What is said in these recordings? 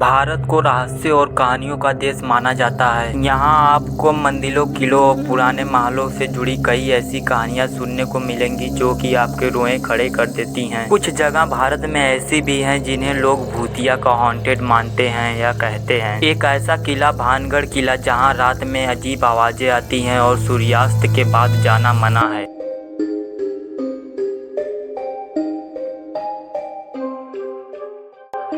भारत को रहस्य और कहानियों का देश माना जाता है। यहाँ आपको मंदिरों, किलों और पुराने महलों से जुड़ी कई ऐसी कहानियाँ सुनने को मिलेंगी जो कि आपके रोए खड़े कर देती हैं। कुछ जगह भारत में ऐसी भी हैं जिन्हें लोग भूतिया का हॉन्टेड मानते हैं या कहते हैं। एक ऐसा किला भानगढ़ किला जहाँ रात में अजीब आवाजें आती हैं और सूर्यास्त के बाद जाना मना है।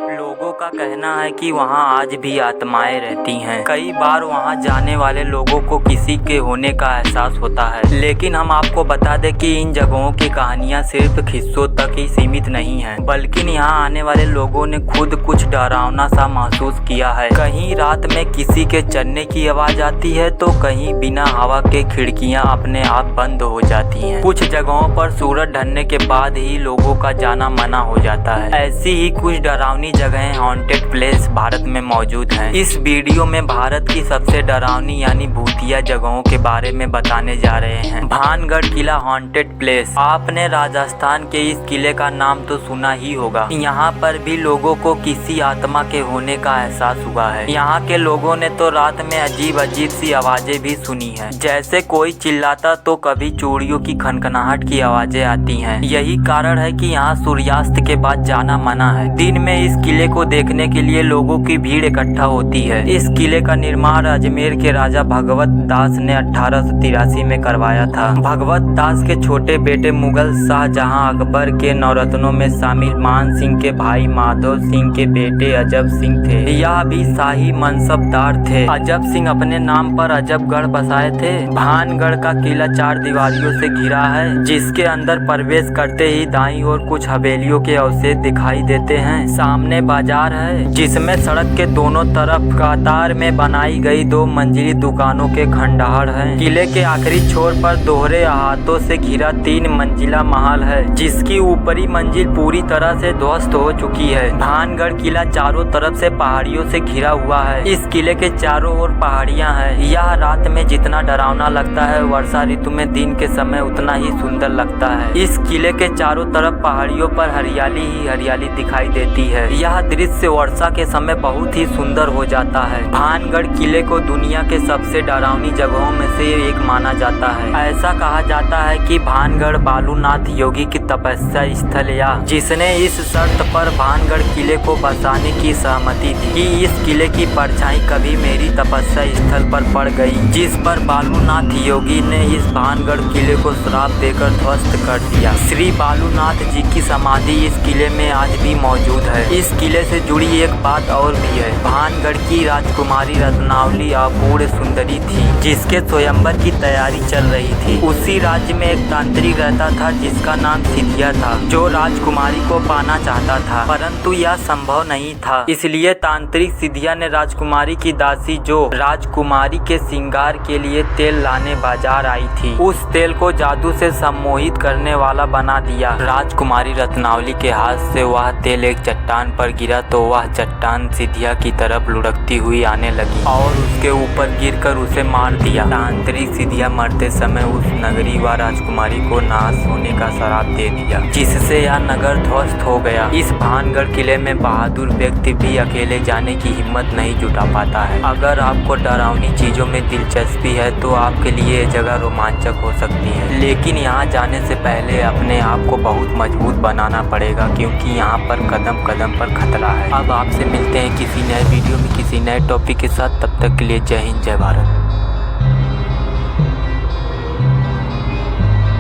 लोगों का कहना है कि वहां आज भी आत्माएं रहती हैं। कई बार वहां जाने वाले लोगों को किसी के होने का एहसास होता है। लेकिन हम आपको बता दें कि इन जगहों की कहानियां सिर्फ किस्सों तक ही सीमित नहीं हैं, बल्कि यहां आने वाले लोगों ने खुद कुछ डरावना सा महसूस किया है। कहीं रात में किसी के चलने की आवाज आती है तो कहीं बिना हवा के खिड़कियां अपने आप बंद हो जाती हैं। कुछ जगहों पर सूरज ढलने के बाद ही लोगों का जाना मना हो जाता है। ऐसी ही कुछ डरावनी जगहें हॉन्टेड प्लेस भारत में मौजूद हैं। इस वीडियो में भारत की सबसे डरावनी यानी भूतिया जगहों के बारे में बताने जा रहे हैं। भानगढ़ किला हॉन्टेड प्लेस। आपने राजस्थान के इस किले का नाम तो सुना ही होगा। यहाँ पर भी लोगों को किसी आत्मा के होने का एहसास हुआ है। यहाँ के लोगों ने तो रात में अजीब अजीब सी आवाजें भी सुनी है, जैसे कोई चिल्लाता तो कभी चूड़ियों की खनखनाहट की आवाजें आती हैं। यही कारण है कि यहाँ सूर्यास्त के बाद जाना मना है। दिन में इस किले को देखने के लिए लोगों की भीड़ इकट्ठा होती है। इस किले का निर्माण अजमेर के राजा भगवत दास ने 1883 में करवाया था। भगवत दास के छोटे बेटे मुगल शाहजहां अकबर के नवरत्नों में शामिल मान सिंह के भाई माधव सिंह के बेटे अजब सिंह थे। यह भी शाही मनसबदार थे। अजब सिंह अपने नाम पर अजबगढ़ बसाए थे। भानगढ़ का किला 4 दीवारियों से घिरा है, जिसके अंदर प्रवेश करते ही दाईं ओर कुछ हवेलियों के अवशेष दिखाई देते हैं। सामने बाजार है जिसमें सड़क के दोनों तरफ कतार में बनाई गई 2 मंजिली दुकानों के खंडहर हैं। किले के आखिरी छोर पर दोहरे अहातों से घिरा 3 मंजिला महल है, जिसकी ऊपरी मंजिल पूरी तरह से ध्वस्त हो चुकी है। भानगढ़ किला चारों तरफ से पहाड़ियों से घिरा हुआ है। इस किले के चारों ओर पहाड़ियां हैं। यह रात में जितना डरावना लगता है, वर्षा ऋतु में दिन के समय उतना ही सुंदर लगता है। इस किले के चारों तरफ पहाड़ियों पर हरियाली ही हरियाली दिखाई देती है। यह दृश्य वर्षा के समय बहुत ही सुंदर हो जाता है। भानगढ़ किले को दुनिया के सबसे डरावनी जगहों में से एक माना जाता है। ऐसा कहा जाता है कि भानगढ़ बालूनाथ योगी की तपस्या स्थल या जिसने इस शर्त पर भानगढ़ किले को बसाने की सहमति दी कि इस किले की परछाई कभी मेरी तपस्या स्थल पर पड़ गई, जिस पर बालूनाथ योगी ने इस भानगढ़ किले को श्राप देकर ध्वस्त कर दिया। श्री बालूनाथ जी की समाधि इस किले में आज भी मौजूद है। इस किले से जुड़ी एक बात और भी है। भानगढ़ की राजकुमारी रत्नावली अपूर्ण सुंदरी थी, जिसके स्वयंवर की तैयारी चल रही थी। उसी राज्य में एक तांत्रिक रहता था जिसका नाम सिधिया था, जो राजकुमारी को पाना चाहता था, परंतु यह संभव नहीं था। इसलिए तांत्रिक सिधिया ने राजकुमारी की दासी, जो राजकुमारी के श्रृंगार के लिए तेल लाने बाजार आई थी, उस तेल को जादू से सम्मोहित करने वाला बना दिया। राजकुमारी रत्नावली के हाथ से वह तेल एक चट्टान पर गिरा तो वह चट्टान सिधिया की तरफ लुढ़कती हुई आने लगी और उसके ऊपर गिरकर उसे मार दिया। तांत्रिक सिधिया मरते समय उस नगरी व राजकुमारी को नाश होने का श्राप दे दिया, जिससे यह नगर ध्वस्त हो गया। इस भानगढ़ किले में बहादुर व्यक्ति भी अकेले जाने की हिम्मत नहीं जुटा पाता है। अगर आपको डरावनी चीजों में दिलचस्पी है तो आपके लिए यह जगह रोमांचक हो सकती है, लेकिन यहाँ जाने से पहले अपने आप को बहुत मजबूत बनाना पड़ेगा, क्योंकि यहाँ पर कदम कदम पर खतरा है। अब आपसे मिलते हैं किसी नए वीडियो में किसी नए टॉपिक के साथ। तब तक के लिए जय हिंद, जय भारत।